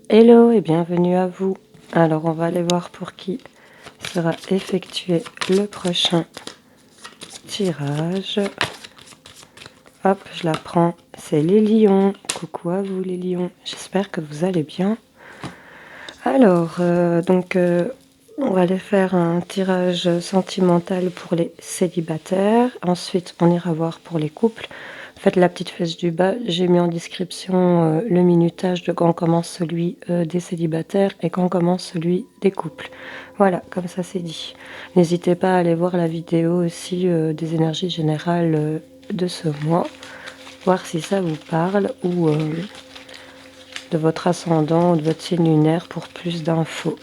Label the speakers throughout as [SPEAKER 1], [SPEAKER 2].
[SPEAKER 1] Hello et bienvenue à vous. Alors on va aller voir pour qui sera effectué le prochain tirage. Hop, je la prends. C'est les lions. Coucou à vous les lions. J'espère que vous allez bien. Alors, on va aller faire un tirage sentimental pour les célibataires. Ensuite, on ira voir pour les couples. Faites la petite flèche du bas. J'ai mis en description le minutage de quand commence celui des célibataires et quand commence celui des couples. Voilà, comme ça c'est dit. N'hésitez pas à aller voir la vidéo aussi des énergies générales de ce mois. Voir si ça vous parle ou de votre ascendant ou de votre signe lunaire pour plus d'infos.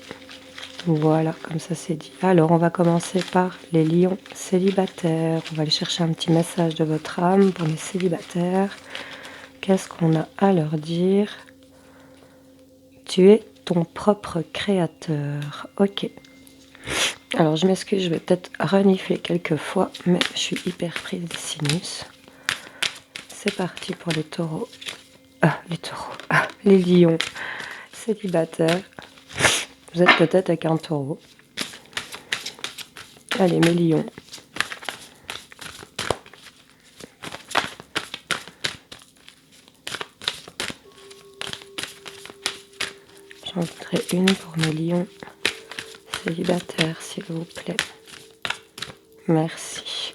[SPEAKER 1] Voilà, comme ça c'est dit. Alors, on va commencer par les lions célibataires. On va aller chercher un petit message de votre âme pour les célibataires. Qu'est-ce qu'on a à leur dire? Tu es ton propre créateur. Ok. Alors, je m'excuse, je vais peut-être renifler quelques fois, mais je suis hyper prise des sinus. C'est parti pour les taureaux. Les lions célibataires. Vous êtes peut-être avec un taureau. Allez, mes lions. J'en voudrais une pour mes lions célibataires, s'il vous plaît. Merci.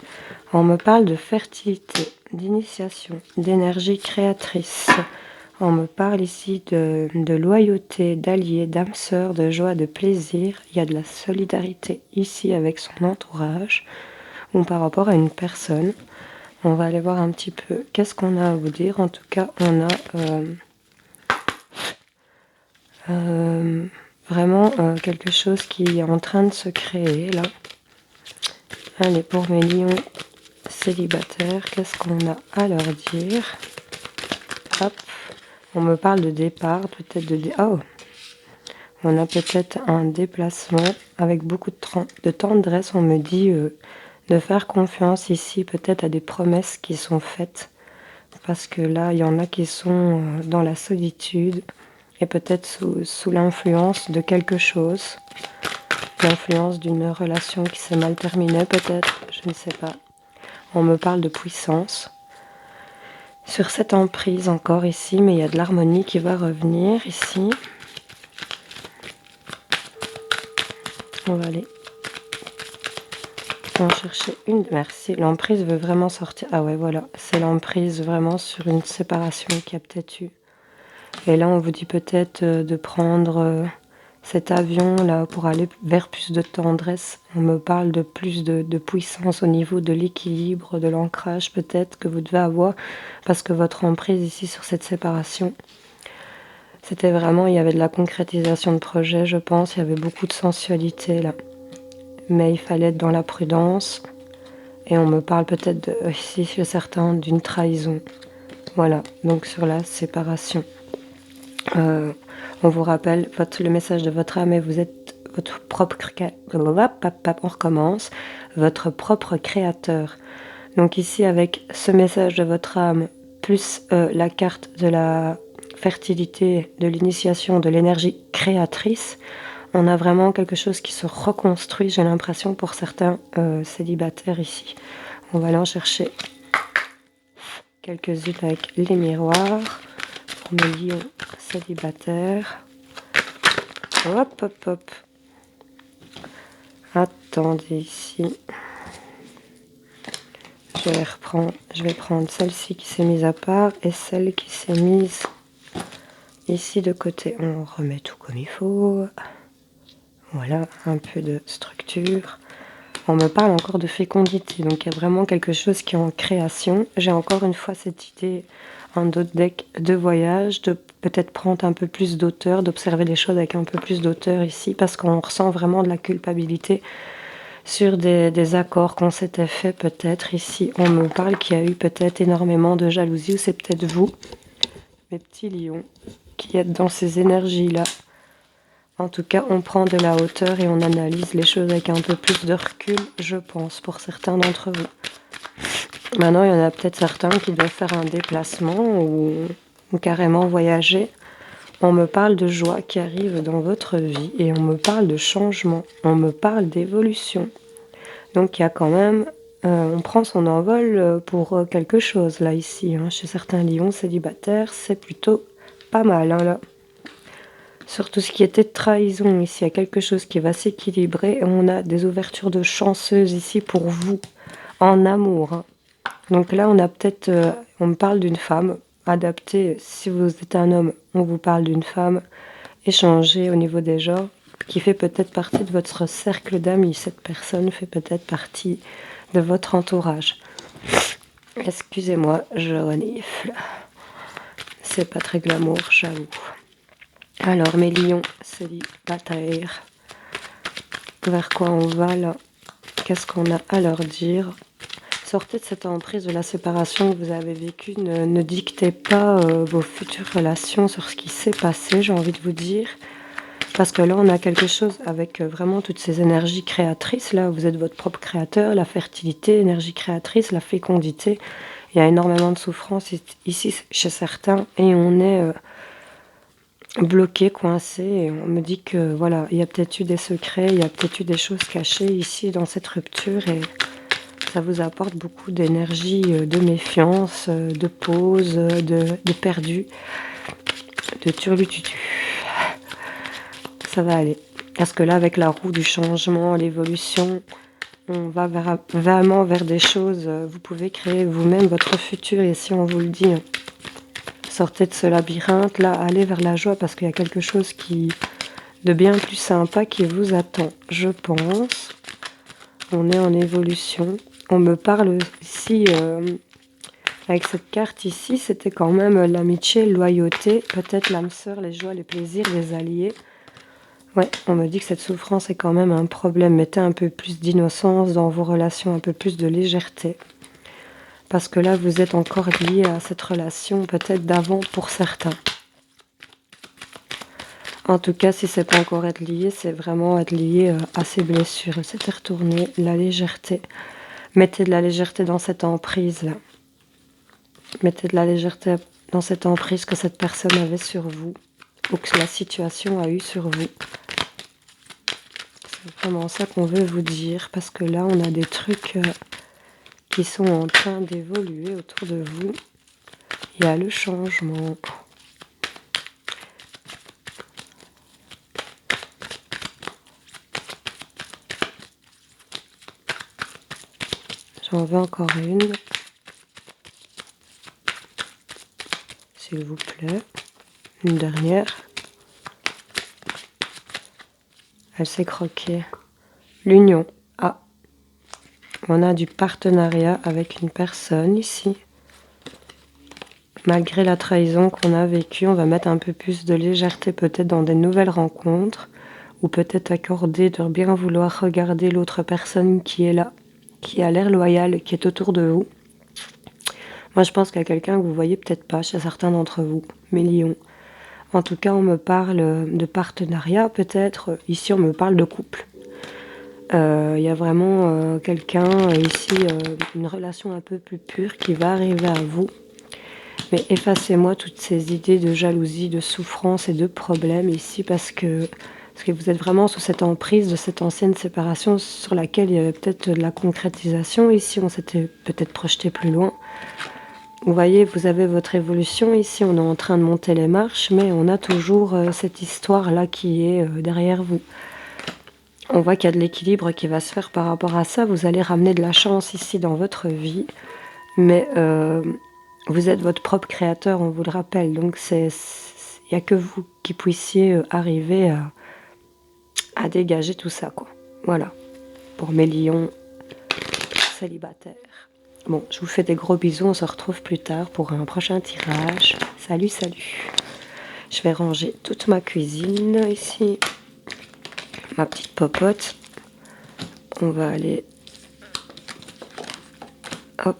[SPEAKER 1] On me parle de fertilité, d'initiation, d'énergie créatrice. On me parle ici de loyauté, d'alliés, d'âme sœur, de joie, de plaisir. Il y a de la solidarité ici avec son entourage ou par rapport à une personne. On va aller voir un petit peu qu'est-ce qu'on a à vous dire. En tout cas, on a vraiment quelque chose qui est en train de se créer là. Allez, pour mes lions célibataires, qu'est-ce qu'on a à leur dire? Hop, on me parle de départ, peut-être oh, on a peut-être un déplacement avec beaucoup de tendresse. On me dit de faire confiance ici, peut-être à des promesses qui sont faites. Parce que là, il y en a qui sont dans la solitude et peut-être sous l'influence de quelque chose. L'influence d'une relation qui s'est mal terminée, peut-être, je ne sais pas. On me parle de puissance. Sur cette emprise encore ici, mais il y a de l'harmonie qui va revenir ici. On va aller en chercher une. Merci. L'emprise veut vraiment sortir. Ah ouais, voilà. C'est l'emprise vraiment sur une séparation qu'il y a peut-être eu. Et là, on vous dit peut-être de prendre cet avion-là pour aller vers plus de tendresse. On me parle de plus de puissance au niveau de l'équilibre, de l'ancrage peut-être que vous devez avoir. Parce que votre emprise ici sur cette séparation, c'était vraiment, il y avait de la concrétisation de projet, je pense. Il y avait beaucoup de sensualité là. Mais il fallait être dans la prudence. Et on me parle peut-être, ici chez certains, d'une trahison. Voilà, donc sur la séparation. On vous rappelle le message de votre âme et vous êtes votre propre on recommence, votre propre créateur. Donc ici avec ce message de votre âme plus la carte de la fertilité, de l'initiation, de l'énergie créatrice, on a vraiment quelque chose qui se reconstruit, j'ai l'impression, pour certains célibataires ici. On va aller en chercher quelques-unes avec les miroirs. Pour mes lions célibataires. Hop, hop, hop. Attendez ici. Je vais prendre celle-ci qui s'est mise à part et celle qui s'est mise ici de côté. On remet tout comme il faut. Voilà, un peu de structure. On me parle encore de fécondité, donc il y a vraiment quelque chose qui est en création. J'ai encore une fois cette idée en d'autres decks de voyage, de peut-être prendre un peu plus d'auteur, d'observer les choses avec un peu plus d'auteur ici, parce qu'on ressent vraiment de la culpabilité sur des accords qu'on s'était fait peut-être. Ici, on me parle qu'il y a eu peut-être énormément de jalousie, ou c'est peut-être vous, mes petits lions, qui êtes dans ces énergies-là. En tout cas, on prend de la hauteur et on analyse les choses avec un peu plus de recul, je pense, pour certains d'entre vous. Maintenant, il y en a peut-être certains qui doivent faire un déplacement ou carrément voyager. On me parle de joie qui arrive dans votre vie et on me parle de changement, on me parle d'évolution. Donc il y a quand même, on prend son envol pour quelque chose là ici. Hein. Chez certains lions célibataires, c'est plutôt pas mal hein, là. Surtout ce qui était de trahison ici, il y a quelque chose qui va s'équilibrer et on a des ouvertures de chanceuses ici pour vous, en amour. Hein. Donc là on a peut-être, on me parle d'une femme, adaptée, si vous êtes un homme, on vous parle d'une femme, échangée au niveau des genres, qui fait peut-être partie de votre cercle d'amis. Cette personne fait peut-être partie de votre entourage. Excusez-moi, je renifle. C'est pas très glamour, j'avoue. Alors, mes lions célibataires, vers quoi on va là? Qu'est-ce qu'on a à leur dire? Sortez de cette emprise de la séparation que vous avez vécue. Ne dictez pas vos futures relations sur ce qui s'est passé, j'ai envie de vous dire. Parce que là, on a quelque chose avec vraiment toutes ces énergies créatrices. Là, vous êtes votre propre créateur, la fertilité, énergie créatrice, la fécondité. Il y a énormément de souffrance ici chez certains et on est bloqué, coincé. Et on me dit que voilà, il y a peut-être eu des secrets, il y a peut-être eu des choses cachées ici dans cette rupture et ça vous apporte beaucoup d'énergie, de méfiance, de pause, de perdu, de turlututu. Ça va aller. Parce que là, avec la roue du changement, l'évolution, on va vraiment vers des choses. Vous pouvez créer vous-même votre futur. Et si on vous le dit, sortez de ce labyrinthe, là, allez vers la joie parce qu'il y a quelque chose de bien plus sympa qui vous attend, je pense. On est en évolution. On me parle ici, avec cette carte ici, c'était quand même l'amitié, la loyauté, peut-être l'âme sœur, les joies, les plaisirs, les alliés. Ouais, on me dit que cette souffrance est quand même un problème. Mettez un peu plus d'innocence dans vos relations, un peu plus de légèreté. Parce que là, vous êtes encore lié à cette relation, peut-être d'avant pour certains. En tout cas, si c'est pas encore être lié, c'est vraiment être lié à ces blessures. C'était retourner la légèreté. Mettez de la légèreté dans cette emprise-là. Mettez de la légèreté dans cette emprise que cette personne avait sur vous, ou que la situation a eu sur vous. C'est vraiment ça qu'on veut vous dire, parce que là, on a des trucs qui sont en train d'évoluer autour de vous. Il y a le changement. J'en veux encore une. S'il vous plaît. Une dernière. Elle s'est croquée. L'union. Ah. On a du partenariat avec une personne ici. Malgré la trahison qu'on a vécue, on va mettre un peu plus de légèreté peut-être dans des nouvelles rencontres. Ou peut-être accorder de bien vouloir regarder l'autre personne qui est là. Qui a l'air loyale, qui est autour de vous. Moi, je pense qu'il y a quelqu'un que vous voyez peut-être pas chez certains d'entre vous, mes lions. En tout cas, on me parle de partenariat, peut-être. Ici, on me parle de couple. Il y a vraiment quelqu'un ici, une relation un peu plus pure qui va arriver à vous. Mais effacez-moi toutes ces idées de jalousie, de souffrance et de problèmes ici parce que vous êtes vraiment sous cette emprise de cette ancienne séparation sur laquelle il y avait peut-être de la concrétisation. Ici, on s'était peut-être projeté plus loin. Vous voyez, vous avez votre évolution. Ici, on est en train de monter les marches, mais on a toujours cette histoire-là qui est derrière vous. On voit qu'il y a de l'équilibre qui va se faire par rapport à ça. Vous allez ramener de la chance ici dans votre vie, mais vous êtes votre propre créateur, on vous le rappelle. Donc, il n'y a que vous qui puissiez arriver à dégager tout ça, quoi. Voilà, pour mes lions célibataires. Bon, je vous fais des gros bisous, on se retrouve plus tard pour un prochain tirage. Salut, salut. Je vais ranger toute ma cuisine ici. Ma petite popote. On va aller... Hop.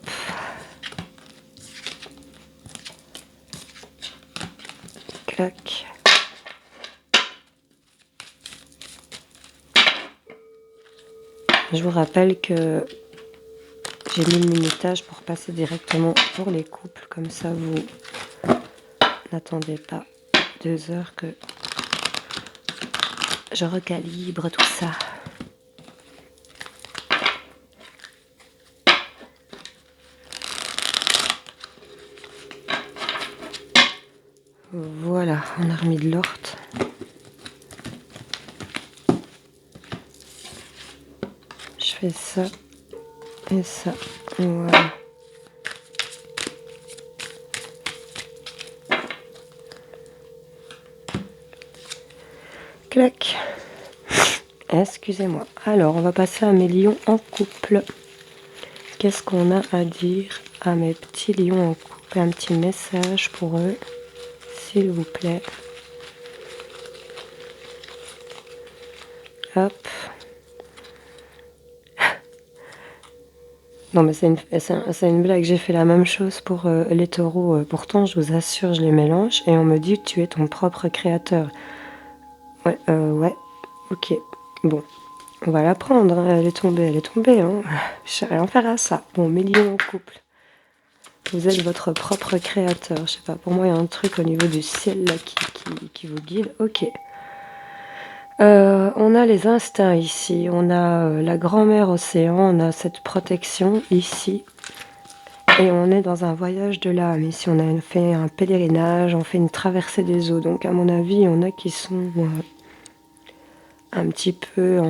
[SPEAKER 1] Clac. Je vous rappelle que j'ai mis le minutage pour passer directement pour les couples. Comme ça, vous n'attendez pas 2 heures que je recalibre tout ça. Voilà, on a remis de l'orte. Je fais ça et ça. Voilà. Clac. Excusez-moi. Alors, on va passer à mes lions en couple. Qu'est-ce qu'on a à dire à mes petits lions en couple? Un petit message pour eux, s'il vous plaît. Hop. Non mais c'est une blague, j'ai fait la même chose pour les taureaux. Pourtant, je vous assure, je les mélange et on me dit tu es ton propre créateur. Ouais, ok. Bon, on va la prendre, hein. Elle est tombée. Hein. Je sais rien faire à ça. Bon, mes lions en couple. Vous êtes votre propre créateur. Je sais pas, pour moi, il y a un truc au niveau du ciel là qui vous guide. Ok. On a les instincts ici, on a la grand-mère océan, on a cette protection ici. Et on est dans un voyage de l'âme. Ici, on a fait un pèlerinage, on fait une traversée des eaux. Donc, à mon avis, il y en a qui sont un petit peu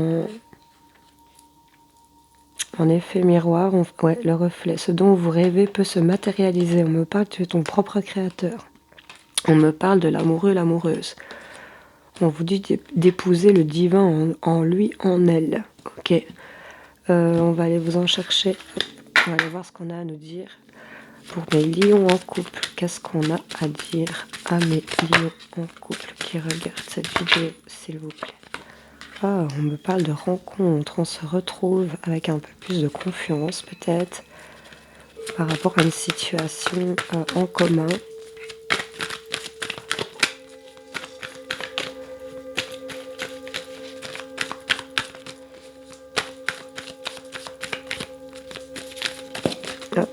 [SPEAKER 1] en effet miroir. Ouais, le reflet. Ce dont vous rêvez peut se matérialiser. On me parle de ton propre créateur. On me parle de l'amoureux, l'amoureuse. On vous dit d'épouser le divin en lui, en elle. Ok. On va aller vous en chercher. On va aller voir ce qu'on a à nous dire. Pour mes lions en couple, qu'est-ce qu'on a à dire à mes lions en couple qui regardent cette vidéo, s'il vous plaît? Ah, on me parle de rencontre. On se retrouve avec un peu plus de confiance, peut-être, par rapport à une situation en commun. Hop.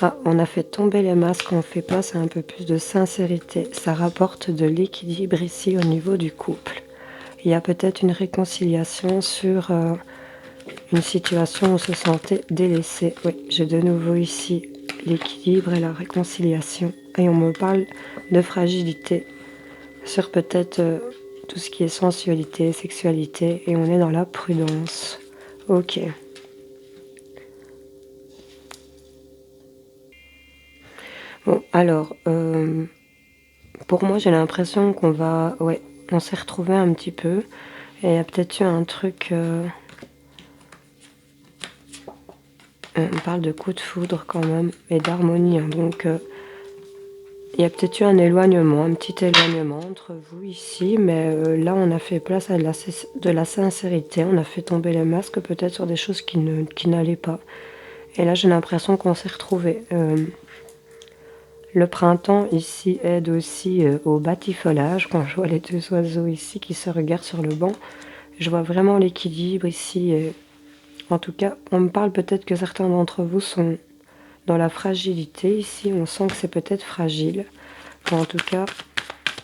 [SPEAKER 1] Ah, on a fait tomber les masques, on fait place à un peu plus de sincérité. Ça rapporte de l'équilibre ici au niveau du couple. Il y a peut-être une réconciliation sur une situation où on se sentait délaissé. Oui, j'ai de nouveau ici l'équilibre et la réconciliation. Et on me parle de fragilité sur peut-être tout ce qui est sensualité, sexualité. Et on est dans la prudence. Ok. Bon, alors, pour moi, j'ai l'impression qu'on va... Ouais, on s'est retrouvés un petit peu. Et il y a peut-être eu un truc... on parle de coup de foudre quand même, et d'harmonie. Hein, donc, il y a peut-être eu un éloignement, un petit éloignement entre vous ici. Mais là, on a fait place à de la sincérité. On a fait tomber les masques peut-être sur des choses qui n'allaient pas. Et là, j'ai l'impression qu'on s'est retrouvés. Le printemps ici aide aussi au batifolage. Quand je vois les deux oiseaux ici qui se regardent sur le banc, je vois vraiment l'équilibre ici. En tout cas, on me parle peut-être que certains d'entre vous sont dans la fragilité. Ici, on sent que c'est peut-être fragile. Mais en tout cas,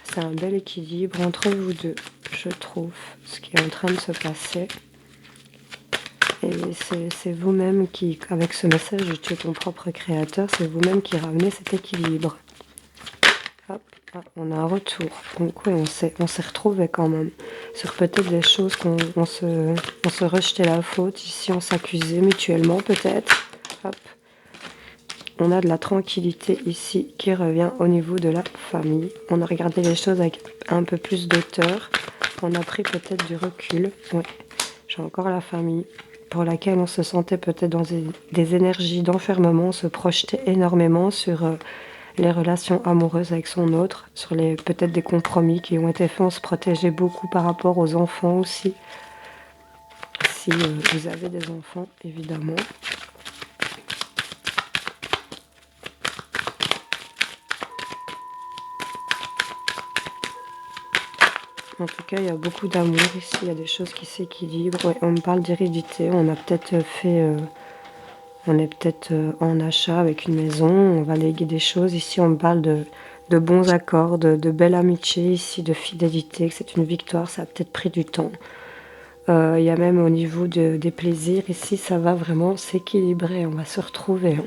[SPEAKER 1] c'est un bel équilibre entre vous deux, je trouve, ce qui est en train de se passer. Et c'est vous-même qui, avec ce message, tu es ton propre créateur, c'est vous-même qui ramenez cet équilibre. Hop, ah, on a un retour. Donc oui, on s'est retrouvés quand même. Sur peut-être des choses on se rejetait la faute. Ici, on s'accusait mutuellement peut-être. Hop. On a de la tranquillité ici qui revient au niveau de la famille. On a regardé les choses avec un peu plus d'auteur. On a pris peut-être du recul. Oui, j'ai encore la famille pour laquelle on se sentait peut-être dans des énergies d'enfermement, on se projetait énormément sur les relations amoureuses avec son autre, sur peut-être des compromis qui ont été faits. On se protégeait beaucoup par rapport aux enfants aussi. Si vous avez des enfants, évidemment. En tout cas, il y a beaucoup d'amour ici, il y a des choses qui s'équilibrent. Ouais, on me parle d'hérédité, on a peut-être fait... on est peut-être en achat avec une maison, on va léguer des choses. Ici, on me parle de bons accords, de belle amitié ici, de fidélité, que c'est une victoire, ça a peut-être pris du temps. Il y a même au niveau des plaisirs, ici, ça va vraiment s'équilibrer, on va se retrouver. Hein.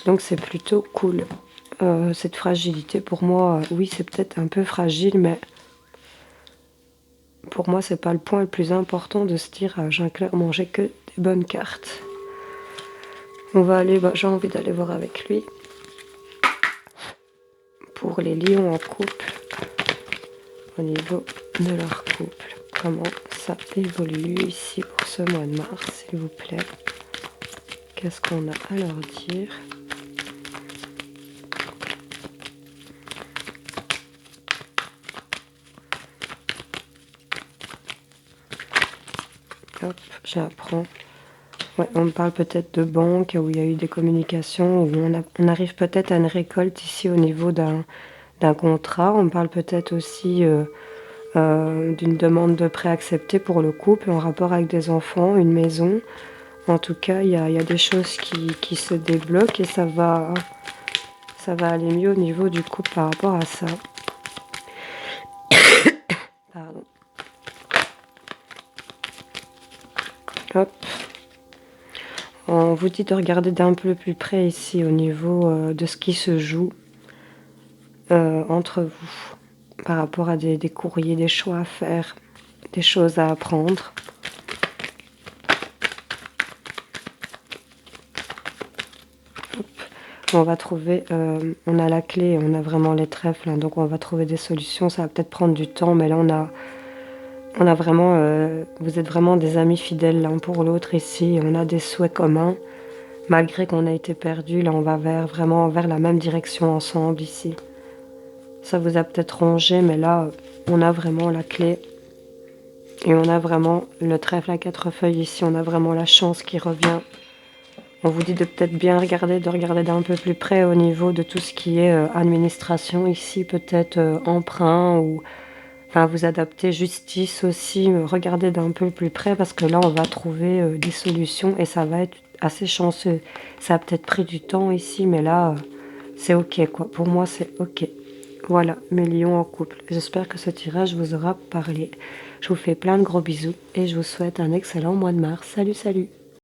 [SPEAKER 1] Donc c'est plutôt cool. Cette fragilité, pour moi, oui, c'est peut-être un peu fragile, mais pour moi, c'est pas le point le plus important de ce tirage. Hein. Clairement, j'ai que des bonnes cartes. On va aller, j'ai envie d'aller voir avec lui. Pour les lions en couple, au niveau de leur couple, comment ça évolue ici pour ce mois de mars, s'il vous plaît. Qu'est-ce qu'on a à leur dire? Hop, j'apprends. Ouais, on me parle peut-être de banque, où il y a eu des communications, où on arrive peut-être à une récolte ici au niveau d'un contrat. On me parle peut-être aussi d'une demande de prêt accepté pour le couple en rapport avec des enfants, une maison. En tout cas, il y a des choses qui se débloquent et ça va aller mieux au niveau du couple par rapport à ça. Pardon. Hop. On vous dit de regarder d'un peu plus près ici au niveau de ce qui se joue entre vous par rapport à des courriers, des choix à faire, des choses à apprendre. Hop. On va trouver, on a la clé, on a vraiment les trèfles, hein, donc on va trouver des solutions. Ça va peut-être prendre du temps, mais là on a vraiment, vous êtes vraiment des amis fidèles l'un pour l'autre ici. On a des souhaits communs. Malgré qu'on a été perdu, là on va vraiment vers la même direction ensemble ici. Ça vous a peut-être rongé, mais là on a vraiment la clé. Et on a vraiment le trèfle à 4 feuilles ici. On a vraiment la chance qui revient. On vous dit de peut-être bien regarder, de regarder d'un peu plus près au niveau de tout ce qui est administration ici, peut-être emprunt ou... Enfin, vous adapter justice aussi, regardez d'un peu plus près parce que là, on va trouver des solutions et ça va être assez chanceux. Ça a peut-être pris du temps ici, mais là, c'est ok, quoi. Pour moi, c'est ok. Voilà, mes lions en couple. J'espère que ce tirage vous aura parlé. Je vous fais plein de gros bisous et je vous souhaite un excellent mois de mars. Salut, salut!